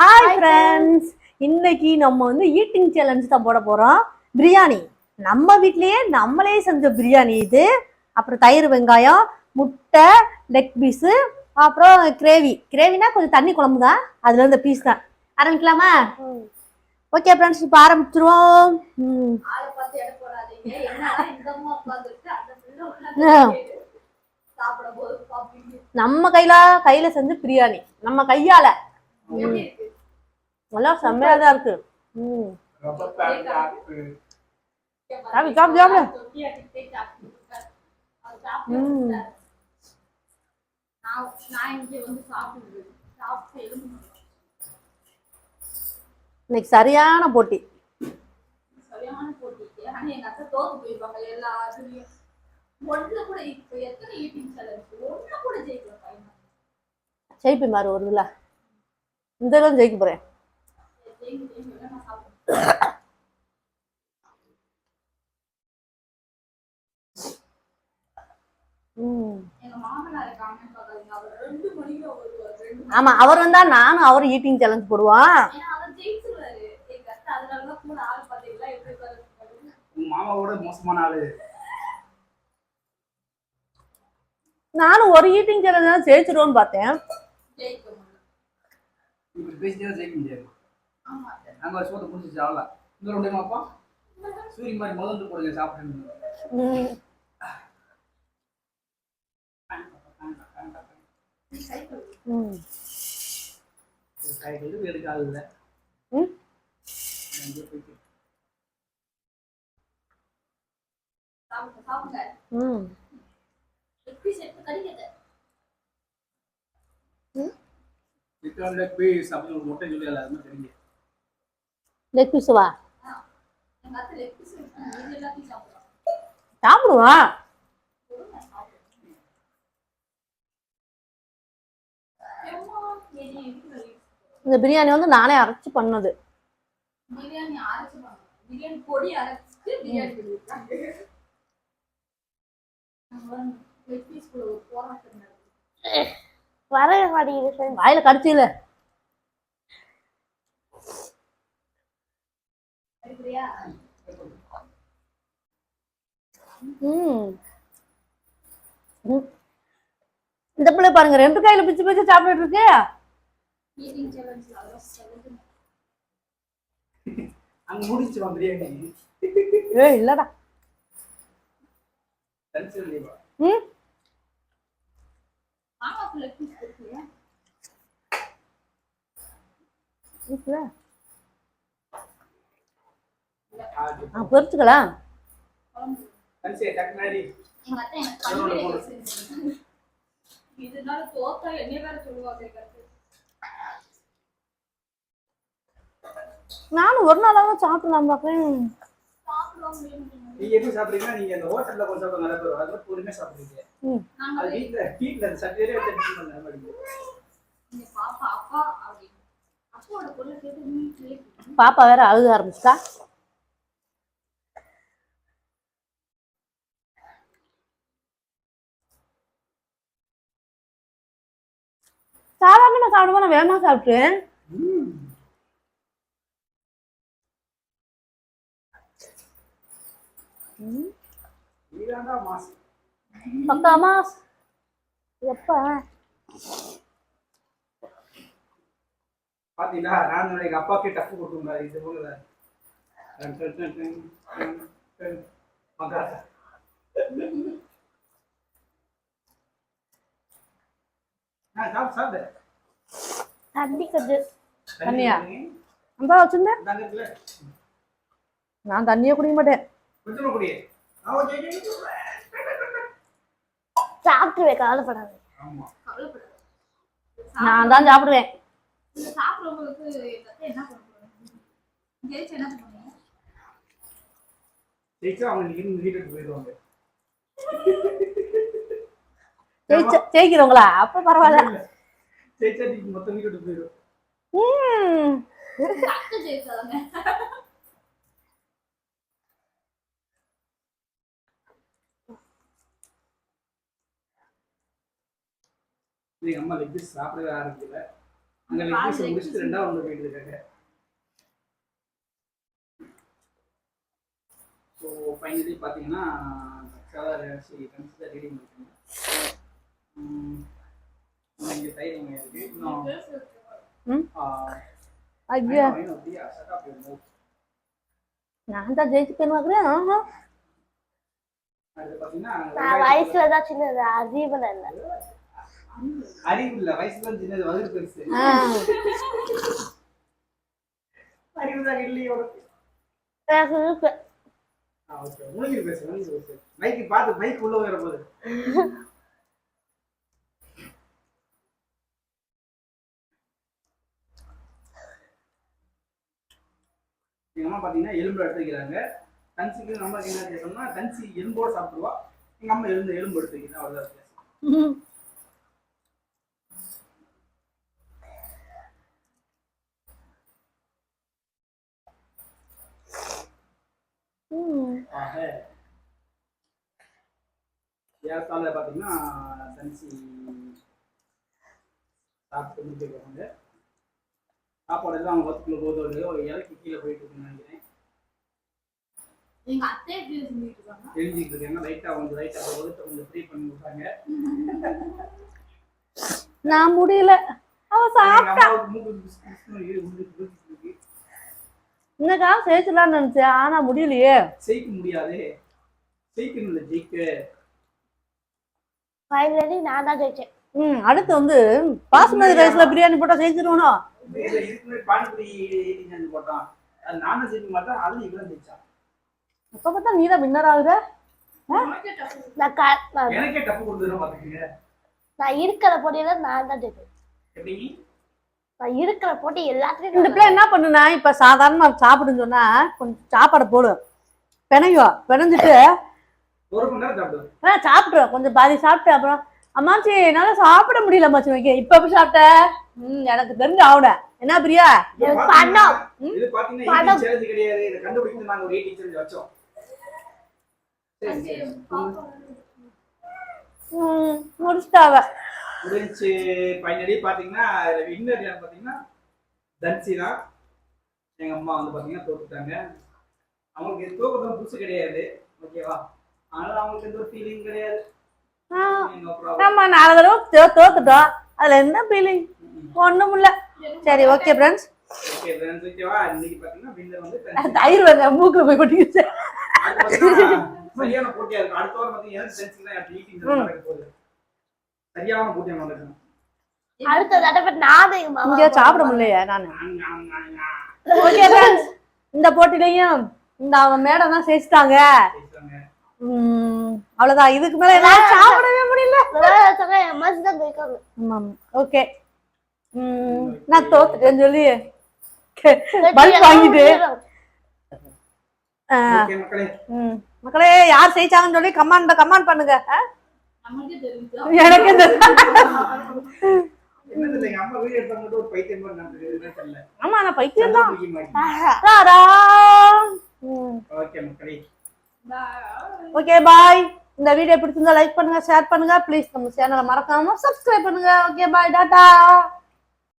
Hi friends, இன்னைக்கு நம்ம வந்து ஈட்டிங் சேலஞ்ச் தான் போட போறோம். பிரியாணி நம்ம வீட்லயே நம்மளே செஞ்ச பிரியாணி இது. அப்புறம் தயிர், வெங்காயம், முட்டை, லெக் பீஸு, அப்புறம் கிரேவினா கொஞ்சம் தண்ணி குழம்பு தான், அதுல இருந்த பீஸ் தான். ஆரம்பிக்கலாமா? ஓகே ஃப்ரெண்ட்ஸ், இப்போ ஆரம்பிச்சிருவோம். நம்ம கையில செஞ்ச பிரியாணி, நம்ம கையால நல்லா செம்மையா தான் இருக்கு. இன்னைக்கு சரியான போட்டி. ஜெயிப்பேன் பாரு, ஒரு இதுல இந்த இடம் ஜெயிக்க போறேன். ஆமா, அவர் வந்தா நானும் அவரும் ஈட்டிங் சேலஞ்ச் போடுவோம். நானும் ஒரு ஈட்டிங் சேலஞ்ச் தான் ஜெயிச்சிருவோன்னு பார்த்தேன். லெக் பீஸ் வா சாப்பிடுவா. இந்த பிரியாணி வந்து நானே அரைச்சு பண்ணது. வரவே மாட்டேங்குது, வாயில கடிச்சில. இந்த பிள்ளை பாருங்க, 2 கையில பிச்சு பிச்சு சாப்பிட்டு இருக்கு. இல்லடா. பொரிச்சுக்கலாம். நானும் ஒரு நாளாக சாப்பிடலாம் பாக்கிறேன். நீங்க எப்படி சாப்பிடுறீங்கன்னா நீங்க அந்த ஹோட்டல்ல கொஞ்சம் சாப்பிட நல்லா இருக்கும், அது பொறுமையா சாப்பிடுறீங்க. அது வீட்ல அந்த சட்டியே எடுத்து பண்ண மாதிரி. பாப்பா வேற அழுக ஆரம்பிச்சிட்டா. சாதாரணமா சாப்பிடுவோம், நான் வேகமா சாப்பிட்டேன். பக்கா மாஸ் எப்ப பாத்தீங்களா? நான் எங்க அப்பாக்கே டஃப் கொடுத்துருந்தாரு இது போல. தண்ணியா அந்த வச்சிருந்தேன். நான் தண்ணியே குடிக்க மாட்டேன். சாப்பிட்டுவேன், கவலைப்படாது. நான் தான் சாப்பிடுவேன். ஜெயிக்கிறவங்களா? அப்ப பரவாயில்ல. அம்மா லெக் பீஸ் சாப்பிடவே ஆரம்பிக்கல. அங்க லெக் முடிச்சுட்டு ரெண்டாவது வந்து போயிட்டு இருக்காங்க. ஸோ ஃபைனலி பார்த்தீங்கன்னா சாதாரண கன்சிடர் ரீடிங் பண்ணுறாங்க. இங்கே தைரியம் இருக்கு இன்னும் ஐயா நான் தான் ஜெயிச்சுப்பேன் பார்க்குறேன். அது பார்த்தீங்கன்னா நான் வயசுல தான் சின்னது, அறிவுல இல்ல. அறிவு இல்ல, வயசு தான் சின்னது, வகுறு பெருசு. அறிவு தான் இல்லையோ. ஓகே, முழுங்கி பேசு. மைக்கு பார்த்து மைக் உள்ள வர போகுது. எங்க அம்மா பாத்தீங்கன்னா எலும்பு எடுத்து வைக்கிறாங்க. தன்சிக்கு நம்மளுக்கு என்ன கேட்டோம்னா, தன்சி எலும்போட சாப்பிடுவா, எங்க அம்மா எலும்பு எடுத்து வைக்கிறா, அவ்வளவுதான் வித்தியாசம். ஏறத்தாழ பாத்தீங்கன்னா தன்சி சாப்பிட்டு முடிச்சுருக்காங்க. சாப்பாடு எல்லாம் அவங்க வத்துக்குள்ள போதோ இல்லையோ இறக்கி கீழே போயிட்டு இருக்குன்னு நினைக்கிறேன். எங்க அத்தை எப்படி செஞ்சுட்டு இருக்காங்க, தெரிஞ்சுட்டு இருக்காங்க. லைட்டா வகுத்த கொஞ்சம் ஃப்ரீ பண்ணி விட்டாங்க. நான் முடியல. அவ சாப்பிட்டா இன்னக்கா சேர்த்துலான்னு நினைச்சேன், ஆனா முடியலையே. செய்ய முடியாது, செய்யணும் ஜெயிக்க. ஃபைனலி நான் தான் ஜெயிச்சேன். அடுத்து வந்து பாஸ்மதி ரைஸ்ல பிரியாணி போட்டா செஞ்சிருவோம். பானிபுரி போட்டான், அது நானும் செய்ய மாட்டேன், அதுல இவன் ஜெயிச்சான். அப்ப பார்த்தா நீ தான் வின்னர் ஆகுற. எனக்கே டப்பு கொடுத்துரும் பாத்துக்கீங்க. நான் இருக்கிற போட்டியில நான் தான் ஜெயிப்பேன். எப்படி நான் இருக்கிற போட்டி எல்லாத்துலயும் இந்த பிள்ளை என்ன பண்ணுனா, இப்ப சாதாரணமா சாப்பிடுன்னு சொன்னா கொஞ்சம் சாப்பாடு போடும், பிணைஞ்சிட்டு ஒரு மணி நேரம் சாப்பிடுவேன். சாப்பிடுவேன், கொஞ்சம் பாதி சாப்பிட்டு அப்புறம் அம்மாச்சி என்னால சாப்பிட முடியல அம்மாச்சி வைக்க. இப்ப எப்படி சாப்பிட்ட? எனக்கு தெரிஞ்சு ஆவுட என்ன பிரியா பணம். இது பாத்தீங்கன்னா சேலஞ்ச் கிடையாது, இத கண்டுபிடிச்சு நாங்க ஒரு 80 சேலஞ்ச் வச்சோம். முடிச்சிட்டாவ முடிஞ்சு. ஃபைனலி பாத்தீங்கன்னா வின்னர் யார் பாத்தீங்கன்னா தன்சி தான். எங்க அம்மா வந்து பாத்தீங்கன்னா தோத்துட்டாங்க. அவங்களுக்கு தோக்குறது புதுசு கிடையாது, ஓகேவா? அதனால அவங்களுக்கு எந்த ஒரு ஃபீலிங் கிடையாது. ஆமா, 4 தடவை தோத்துட்டோம், அதுல என்ன ஃபீலிங்? ஒண்ணும் இல்ல. சரி, ஓகே ஃப்ரெண்ட்ஸ். ஓகே ஃப்ரெண்ட்ஸ், ஓகேவா? இன்னைக்கு பாத்தீங்கன்னா வின்னர் வந்து தயிர் வந்து மூக்குல போய் கொட்டிக்கிச்சு. சரியான போட்டியா இருக்கு. அடுத்த வாரம் பாத்தீங்கன்னா டென்ஷன் தான் ஈட்டிங் நடக்க போகுது. சரியான போட்டியா நடக்கும். அடுத்த தடவை நான் இங்க சாப்பிட முடியலையே நானு. ஓகே ஃப்ரெண்ட்ஸ், இந்த போட்டிலையும் இந்த அவன் மேடம் தான் சேர்த்துட்டாங்க. அவ்வளவுதான், இதுக்கு மேல எல்லாம் சாப்பிடவே முடியல. ஓகே, நான் தோத்துட்டேன்னு சொல்லி பல்ப் வாங்கிட்டு மக்களே யார் ஜெயிச்சாங்கன்னு சொல்லி கமெண்ட் பண்ணுங்க. எனக்கு ஆமா, நான் பைத்தியம் தான். Okay bye. இந்த வீடியோ பிடிச்சிருந்தா லைக் பண்ணுங்க, ஷேர் பண்ணுங்க, ப்ளீஸ் நம்ம சேனலை மறக்காம சப்ஸ்கிரைப் பண்ணுங்க. Okay bye, Tata.